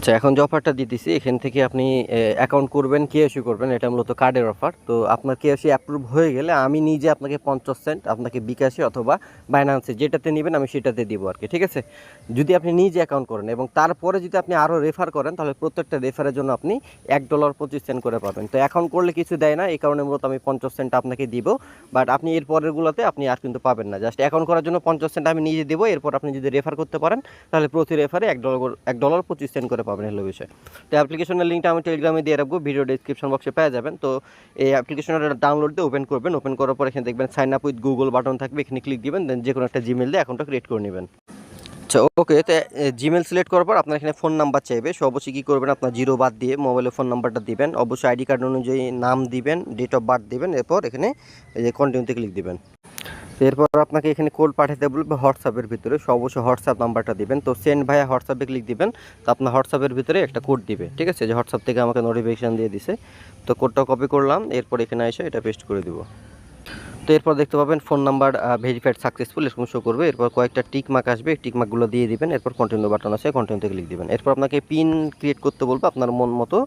আচ্ছা, এখন যে অফারটা দিতেছি এখান থেকে আপনি অ্যাকাউন্ট করবেন, কেওয়াইসি করবেন, এটা মূলত কার্ডের অফার। তো আপনার কেওয়াইসি অ্যাপ্রুভ হয়ে গেলে আমি নিজে আপনাকে 50 সেন্ট আপনাকে বিকাশে অথবা বাইন্যান্সে যেটাতে নেবেন আমি সেটাতে দিব আর কি, ঠিক আছে? যদি আপনি নিজে অ্যাকাউন্ট করেন এবং তারপরে যদি আপনি আরও রেফার করেন তাহলে প্রত্যেকটা রেফারের জন্য আপনি $1.25 করে পাবেন। তো অ্যাকাউন্ট করলে কিছু দেয় না, এই কারণে মূলত আমি 50 সেন্ট আপনাকে দিব। বাট আপনি এর পরেরগুলোতে আপনি আর কিন্তু পাবেন না। জাস্ট অ্যাকাউন্ট করার জন্য 50 সেন্ট আমি নিজে দেবো, এরপর আপনি যদি রেফার করতে পারেন তাহলে প্রতি রেফারে $1.25 করে পাবেন, হলো বিষয়। তো অ্যাপ্লিকেশনের লিঙ্কটা আমি টেলিগ্রামে দিয়ে রাখবো, ভিডিও ডিসক্রিপশন বক্সে পেয়ে যাবেন। তো এই অ্যাপ্লিকেশনটা ডাউনলোড দিয়ে ওপেন করবেন, ওপেন করার পর এখানে দেখবেন sign up with Google button থাকবে, এখানে ক্লিক দিবেন, দেন যে কোনো একটা জিমেল দিয়ে অ্যাকাউন্টটা ক্রিয়েট করে নেবেন। আচ্ছা, ওকে। তো জিমেল সিলেক্ট করার পর আপনার এখানে ফোন নাম্বার চাইবে, সো অবশ্যই কী করবেন, আপনার জিরো বাদ দিয়ে মোবাইলের ফোন নাম্বারটা দিবেন, অবশ্যই আইডি কার্ড অনুযায়ী নাম দিবেন, ডেট অফ বার্থ দিবেন, এরপর এখানে এই যে কন্টিনিউতে ক্লিক দিবেন। এরপর আপনাকে এখানে কোড পাঠাতে বলবে হোয়াটসঅ্যাপের ভিতরে, সো অবশ্যই হোয়াটসঅ্যাপ নাম্বারটা দিবেন। তো সেন্ড ভাইয়া হোয়াটসঅ্যাপে ক্লিক দিবেন, তো আপনার হোয়াটসঅ্যাপের ভিতরে একটা কোড দিবে, ঠিক আছে? যে হোয়াটসঅ্যাপ থেকে আমাকে নোটিফিকেশান দিয়ে দিছে, তো কোডটা কপি করলাম, এরপর এখানে এসে এটা পেস্ট করে দিব। তো এরপর দেখতে পাবেন ফোন নাম্বার ভেরিফাইড সাকসেসফুল এরকম শো করবে। এরপর কয়েকটা টিক মার্ক আসবে, টিক মার্কগুলো দিয়ে দিবেন, এরপর কন্টিনিউ বাটন আছে, কন্টিনিউতে ক্লিক দিবেন। এরপর আপনাকে পিন ক্রিয়েট করতে বলবে, আপনার মন মতো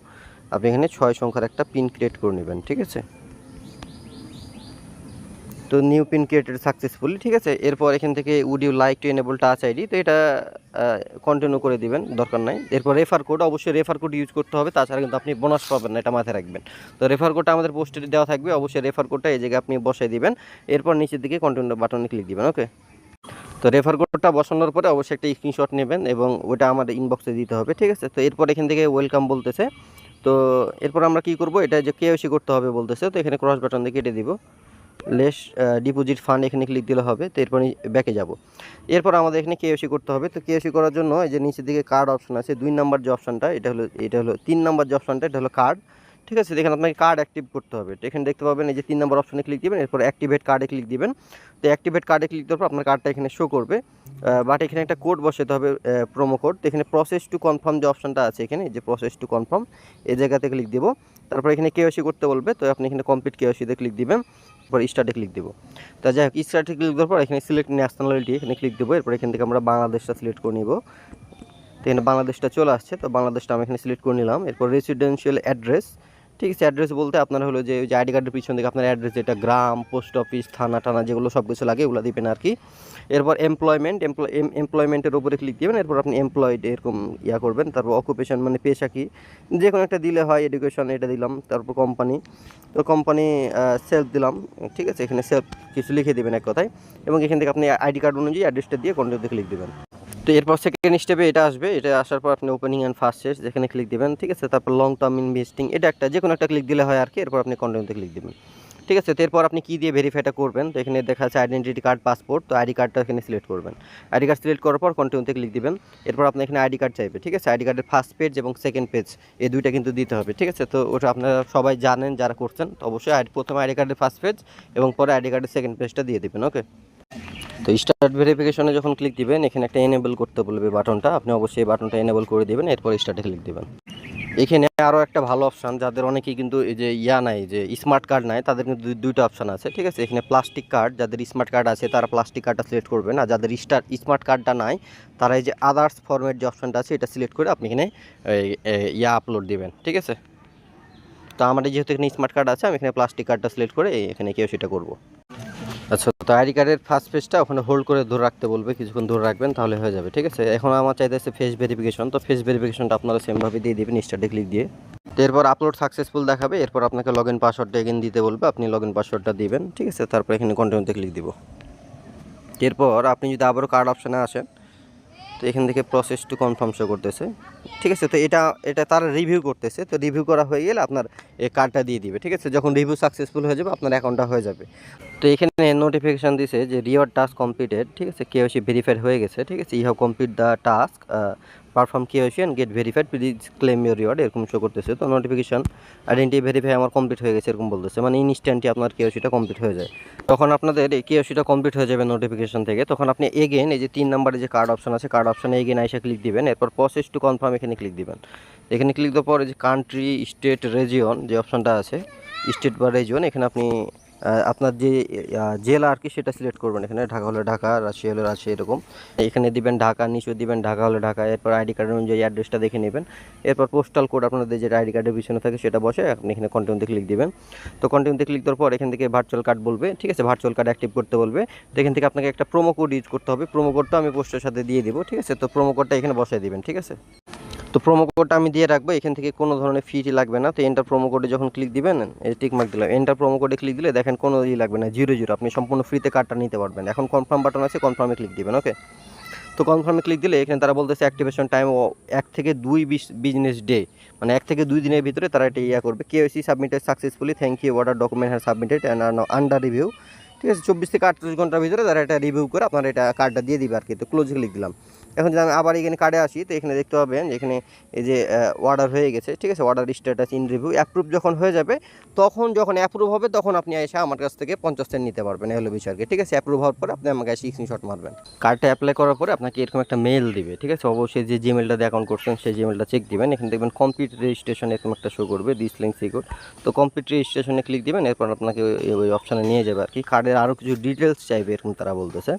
আপনি এখানে 6 সংখ্যার একটা পিন ক্রিয়েট করে নেবেন, ঠিক আছে? তো নিউ পিন ক্রিয়েটেড সাকসেসফুলি, ঠিক আছে? এরপর এখান থেকে would you like to enable touch ID, তো এটা কন্টিনিউ করে দিবেন, দরকার নাই। এরপর রেফার কোড, অবশ্যই রেফার কোড ইউজ করতে হবে, তাছাড়া কিন্তু আপনি বোনাস পাবেন না, এটা মাথায় রাখবেন। তো রেফার কোডটা আমাদের পোস্টে দেওয়া থাকবে, অবশ্যই রেফার কোডটা এই জায়গায় আপনি বসাই দিবেন, এরপর নিচের দিকে কন্টিনিউ বাটনে ক্লিক দিবেন, ওকে? তো রেফার কোডটা বসানোর পরে অবশ্যই একটা স্ক্রিনশট নেবেন এবং ওটা আমাদের ইনবক্সে দিতে হবে, ঠিক আছে? তো এরপর এখান থেকে ওয়েলকাম বলতেছে। তো এরপর আমরা কি করব, এটা যে কেওয়াইসি করতে হবে বলতেছে, তো এখানে ক্রস বাটন দিয়ে কেটে দিব, লেস ডিপোজিট ফান্ড এখানে ক্লিক দিলে হবে। তো এরপর ব্যাকে যাব, এরপর আমাদের এখানে কেওয়াইসি করতে হবে। তো কেওয়াইসি করার জন্য এই যে নিচের দিকে কার্ড অপশন আছে, 2 নাম্বার যে অপশনটা, এটা হলো 3 নাম্বার যে অপশনটা, এটা হলো কার্ড, ঠিক আছে? এখানে আপনাকে কার্ড অ্যাক্টিভ করতে হবে। তো এখানে দেখতে পাবেন এই যে 3 নাম্বার অপশনে ক্লিক দিবেন, এরপর অ্যাক্টিভেট কার্ডে ক্লিক দিবেন। তো অ্যাক্টিভেট কার্ডে ক্লিক দেওয়ার পর আপনার কার্ডটা এখানে শো করবে, বাট এখানে একটা কোড বসাতে হবে, প্রোমো কোড। তো এখানে প্রসেস টু কনফার্ম যে অপশনটা আছে, এখানে যে প্রসেস টু কনফার্ম এই জায়গাতে ক্লিক দিব। তারপর এখানে কেওয়াইসি করতে বলবে, তো আপনি এখানে কমপ্লিট কেওয়াইসিতে ক্লিক দিবেন, এরপর স্টার্টে ক্লিক দেবো। তা যাই হোক, স্টার্টে ক্লিক দেওয়ার পর এখানে সিলেক্ট ন্যাশনালিটি এখানে ক্লিক দেবো, এরপর এখান থেকে আমরা বাংলাদেশটা সিলেক্ট করে নিব। তো এখানে বাংলাদেশটা চলে আসছে, তো বাংলাদেশটা আমি এখানে সিলেক্ট করে নিলাম। এরপর রেসিডেন্সিয়াল অ্যাড্রেস, ঠিক আছে? অ্যাড্রেস বলতে আপনার হলো যে ওই যে আইডি কার্ডের পিছন থেকে আপনার অ্যাড্রেস, যেটা গ্রাম, পোস্ট অফিস, থানা টানা যেগুলো সব কিছু লাগে ওগুলো দিবেন আর কি। এরপর এমপ্লয়মেন্টের উপরে ক্লিক দিবেন, এরপর আপনি এমপ্লয়েড এরকম করবেন। তারপর অকুপেশন মানে পেশা কি, যে কোনো একটা দিলে হয়, এডুকেশন এটা দিলাম। তারপর কোম্পানি, তো কোম্পানি সেলফ দিলাম, ঠিক আছে? এখানে সেলফ কিছু লিখে দেবেন এক কথায়, এবং এখান থেকে আপনি আইডি কার্ড অনুযায়ী অ্যাড্রেসটা দিয়ে কন্টিনিউতে ক্লিক দেবেন। তো এরপর সেকেন্ড স্টেপে এটা আসবে, এটা আসার পর আপনি ওপেনিং অ্যান্ড ফার্স্ট শেষ যেখানে ক্লিক দেবেন, ঠিক আছে? তারপর লং টার্ম ইনভেস্টিং, এটা একটা যে কোনো একটা ক্লিক দিলে হয় আর কি, এরপর আপনি কন্টিনিউতে ক্লিক দেবেন, ঠিক আছে? তো এরপর আপনি কী দিয়ে ভেরিফাইটা করবেন, তো এখানে দেখা যাচ্ছে আইডেন্টিটি কার্ড, পাসপোর্ট, তো আইডি কার্ডটা এখানে সিলেক্ট করবেন। আইডি কার্ড সিলেক্ট করার পর কন্টিনিউতে ক্লিক দিবেন, এরপর আপনি এখানে আইডি কার্ড চাইবে, ঠিক আছে? আইডি কার্ডের ফার্স্ট পেজ এবং সেকেন্ড পেজ এই দুইটা কিন্তু দিতে হবে, ঠিক আছে? তো ওটা আপনারা সবাই জানেন যারা করছেন, তো অবশ্যই প্রথমে আইডি কার্ডের ফার্স্ট পেজ এবং পরে আইডি কার্ডের সেকেন্ড পেজটা দিয়ে দেবেন, ওকে? তো স্টার্ট ভেরিফিকেশনে যখন ক্লিক দিবেন এখানে একটা এনেবল করতে বলবে বাটনটা, আপনি অবশ্যই এই বাটনটা এনেবল করে দিবেন, এরপর স্টার্টে ক্লিক দিবেন। এখানে আরও একটা ভালো অপশান, যাদের অনেকেই কিন্তু এই যে নাই, যে স্মার্ট কার্ড নাই, তাদের কিন্তু দুইটা অপশান আছে, ঠিক আছে? এখানে প্লাস্টিক কার্ড, যাদের স্মার্ট কার্ড আছে তারা প্লাস্টিক কার্ডটা সিলেক্ট করবেন, আর যাদের স্মার্ট কার্ডটা নাই তারা এই যে আদার্স ফরম্যাট যে অপশানটা আছে এটা সিলেক্ট করে আপনি এখানে আপলোড দিবেন, ঠিক আছে? তো আমাদের যেহেতু এখানে স্মার্ট কার্ড আছে, আমি এখানে প্লাস্টিক কার্ডটা সিলেক্ট করে এখানে কেউ সেটা করবো। আচ্ছা, তো আইডি কার্ডের ফার্স্ট পেজটা ওখানে হোল্ড করে ধরে রাখতে বলবে, কিছুক্ষণ ধরে রাখবেন তাহলে হয়ে যাবে, ঠিক আছে? এখন আমার চাইতেছে ফেস ভেরিফিকেশন, তো ফেস ভেরিফিকেশনটা আপনারা সেমভাবে দিয়ে দেবেন, স্টার্টে ক্লিক দিয়ে। তো এরপর আপলোড সাকসেসফুল দেখাবে, এরপর আপনাকে লগ ইন পাসওয়ার্ডটা এগেন দিতে বলবে, আপনি লগ ইন পাসওয়ার্ডটা দিবেন, ঠিক আছে? তারপর এখানে কন্টিনিউতে ক্লিক দিব। এরপর আপনি যদি আবারও কার্ড অপশানে আসেন, তো এখান থেকে প্রসেস টু কনফার্ম শো করতেছে, ঠিক আছে? তো এটা তারা রিভিউ করতেছে, তো রিভিউ করা হয়ে গেলে আপনার এই কার্ডটা দিয়ে দিবে, ঠিক আছে? যখন রিভিউ সাকসেসফুল হয়ে যাবে আপনার অ্যাকাউন্টটা হয়ে যাবে। তো এখানে নোটিফিকেশান দিছে যে রিওয়ার্ড টাস্ক কমপ্লিটেড, ঠিক আছে? কেওয়াইসি ভেরিফাইড হয়ে গেছে, ঠিক আছে? You have complete the task, perform KYC and get verified, please claim your reward, এরকম শো করতেছে। তো নোটিফিকেশান আইডেন্টি ভেরিফাই আমার কমপ্লিট হয়ে গেছে এরকম বলতেছে, মানে ইনস্ট্যান্টলি আপনার কেওয়াইসিটা কমপ্লিট হয়ে যায়। তখন আপনাদের এই কেওয়াইসিটা কমপ্লিট হয়ে যাবে নোটিফিকেশান থেকে, তখন আপনি এগেন এই যে 3 নাম্বারে যে কার্ড অপশন আছে, কার্ড অপশানে এগেন আইসা ক্লিক দিবেন, এরপর প্রসেস টু কনফার্ম এখানে ক্লিক দিবেন। এখানে ক্লিক দেওয়ার পর যে কান্ট্রি, স্টেট, রেজিয়ন যে অপশনটা আছে, স্টেট বা রেজিয়ন, এখানে আপনি আপনার যে জেলা আর কি সেটা সিলেক্ট করবেন। এখানে ঢাকা হলে ঢাকা, রাজশাহী হলে রাজশাহী, এরকম এখানে দিবেন ঢাকা, নিচে দিবেন ঢাকা হলে ঢাকা। এরপর আইডি কার্ডের অনুযায়ী অ্যাড্রেসটা দেখে নেবেন। এরপর পোস্টাল কোড আপনাদের যেটা আইডি কার্ডের পিছনে থাকে সেটা বসে আপনি এখানে কন্টিনিউতে ক্লিক দিবেন। তো কন্টিনিউতে ক্লিক দেওয়ার পর এখান থেকে ভার্চুয়াল কার্ড বলবে, ঠিক আছে, ভার্চুয়াল কার্ড অ্যাক্টিভ করতে বলবে। তো এখান থেকে আপনাকে একটা প্রোমো কোড ইউজ করতে হবে। প্রোমো কোডটা আমি পোস্টের সাথে দিয়ে দিব, ঠিক আছে। তো প্রোমো কোডটা এখানে বসাই দিবেন, ঠিক আছে। তো প্রোমো কোডটা আমি দিয়ে রাখবো, এখান থেকে কোনো ধরনের ফি লাগবে না। তো এন্টার প্রোমো কোডে যখন ক্লিক দিবেন, এই টিক মার্ক দিলাম, এন্টার প্রোমো কোডে ক্লিক দিলে দেখেন কোনো লাগবে না, 0 আপনি সম্পূর্ণ ফ্রিতে কার্ডটা নিতে পারবেন। এখন কনফার্ম বাটন আছে, কনফার্মে ক্লিক দিবেন, ওকে। তো কনফার্মে ক্লিক দিলে এখানে তারা বলতেছে অ্যাক্টিভেশন টাইম 1 থেকে 2 বিজনেস ডে, মানে 1 থেকে 2 দিনের ভিতরে তারা এটা করবে। KYC submitted successfully, thank you, order document has submitted and are now under review, ঠিক আছে। 24 থেকে 38 ঘন্টার ভিতরে তারা এটা রিভিউ করে আপনার এটা কার্ডটা দিয়ে দিবে আর কি। তো ক্লোজে ক্লিক দিলাম। এখন যদি আমি আবার এখানে কার্ডে আসি, তো এখানে দেখতে পাবেন এখানে এই যে অর্ডার হয়ে গেছে, ঠিক আছে। Order status in review, approve যখন হয়ে যাবে যখন অ্যাপ্রুভ হবে তখন আপনি এসে আমার কাছ থেকে 50 সেন্ট নিতে পারবেন, হলো বিষয়কে, ঠিক আছে। অ্যাপ্রুভ হওয়ার পরে আপনি আমাকে এসে স্ক্রিনশট মারবেন। কার্ডটা অ্যাপ্লাই করার পরে আপনাকে এরকম একটা মেল দিবে, ঠিক আছে। অবশ্যই যে জিমেলটা দিয়ে অ্যাকাউন্ট করছেন সেই জিমেলটা চেক দিবেন। এখানে দেখবেন কমপ্লিট রেজিস্ট্রেশন এরকম একটা শো করবে, দিস লিঙ্ক সিকিউর। তো কমপ্লিট রেজিস্ট্রেশনে ক্লিক দিবেন, এরপর আপনাকে ওই অপশানে নিয়ে যাবে আর কি। কার্ডের আরও কিছু ডিটেলস চাইবে এরকম তারা বলতেছে।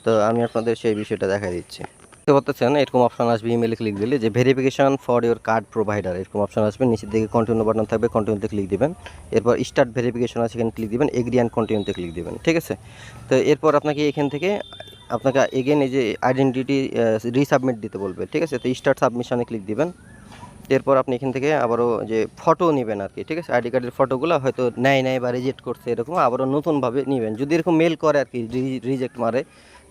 তো আমি আপনাদের সেই বিষয়টা দেখাই দিচ্ছি। দেখতে পাচ্ছেন এরকম অপশন আসবে, ইমেলে ক্লিক দিলে যে verification for your card provider এরকম অপশন আসবে। নিচের দিকে কন্টিনিউ বাটন থাকবে, কন্টিনিউতে ক্লিক দিবেন। এরপর স্টার্ট ভেরিফিকেশন আছে, এখানে ক্লিক দিবেন, এগ্রি অ্যান্ড কন্টিনিউতে ক্লিক দিবেন, ঠিক আছে। তো এরপর আপনাকে এখান থেকে আপনাকে এগেন এই যে আইডেন্টিটি রিসাবমিট দিতে বলবে, ঠিক আছে। তো স্টার্ট সাবমিশনে ক্লিক দিবেন। এরপর আপনি এখান থেকে আবারও যে ফটো নেবেন আর কি, ঠিক আছে। আইডি কার্ডের ফটোগুলো হয়তো নেয় বা রিজেক্ট করছে, এরকম আবারও নতুনভাবে নেবেন। যদি এরকম মেল করে আর কি, রিজেক্ট মারে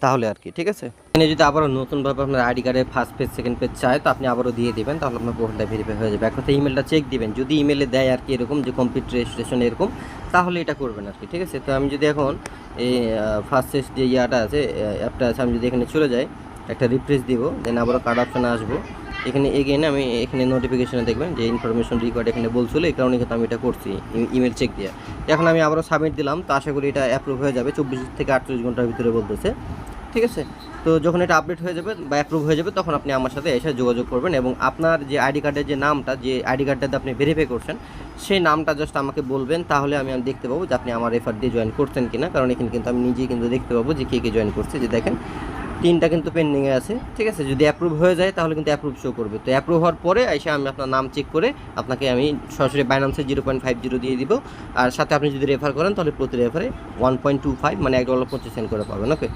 তাহলে আর কি, ঠিক আছে। এখানে যদি আবারও নতুনভাবে আপনার আইডি কার্ডের ফার্স্ট পেজ সেকেন্ড পেজ চায়, তো আপনি আবারও দিয়ে দেবেন, তাহলে আপনার প্রোফাইলটা ভেরিফাই হয়ে যাবে। এখন ইমেলটা চেক দিবেন, যদি ইমেলে দেয় আর কি এরকম যে কমপ্লিট রেজিস্ট্রেশন এরকম, তাহলে এটা করবেন আর কি, ঠিক আছে। তো আমি যদি এখন এই ফার্স্ট পেজ যে ইয়াটা আছে, অ্যাপটা আছে, আমি যদি এখানে চলে যাই, একটা রিফ্রেশ দিব, দেন আবারও কার্ড অপশানে আসবো। এখানে এগেইন আমি এখানে নোটিফিকেশনে দেখবেন যে ইনফরমেশন রিকোয়ার্ড এখানে বলছিল, এই কারণে কিন্তু আমি এটা করছি ইমেল চেক দিয়ে। এখন আমি আবারও সাবমিট দিলাম, তো আশা করি এটা অ্যাপ্রুভ হয়ে যাবে 24 থেকে 48 ঘন্টার ভিতরে বলতেছে, ঠিক আছে। তো যখন এটা আপডেট হয়ে যাবে বা অ্যাপ্রুভ হয়ে যাবে, তখন আপনি আমার সাথে এসে যোগাযোগ করবেন এবং আপনার যে আইডি কার্ডের যে নামটা, যে আইডি কার্ডটাতে আপনি ভেরিফাই করছেন, সেই নামটা জাস্ট আমাকে বলবেন, তাহলে আমি দেখতে পাবো যে আপনি আমার রেফার দিয়ে জয়েন করছেন কিনা। কারণ এখানে কিন্তু আমি নিজেই কিন্তু দেখতে পাবো যে কে জয়েন করছে। যে দেখেন 3টা কিন্তু পেন্ডিংয়ে আছে, ঠিক আছে। যদি অ্যাপ্রুভ হয়ে যায় তাহলে কিন্তু অ্যাপ্রুভ শো করবে। তো অ্যাপ্রুভ হওয়ার পরে এসে আমি আপনার নাম চেক করে আপনাকে আমি সরাসরি বাইন্যান্সে 0.50 দিয়ে দিব। আর সাথে আপনি যদি রেফার করেন তাহলে প্রতি রেফারে 1.25 মানে $1.50 করে পাবেন, ওকে।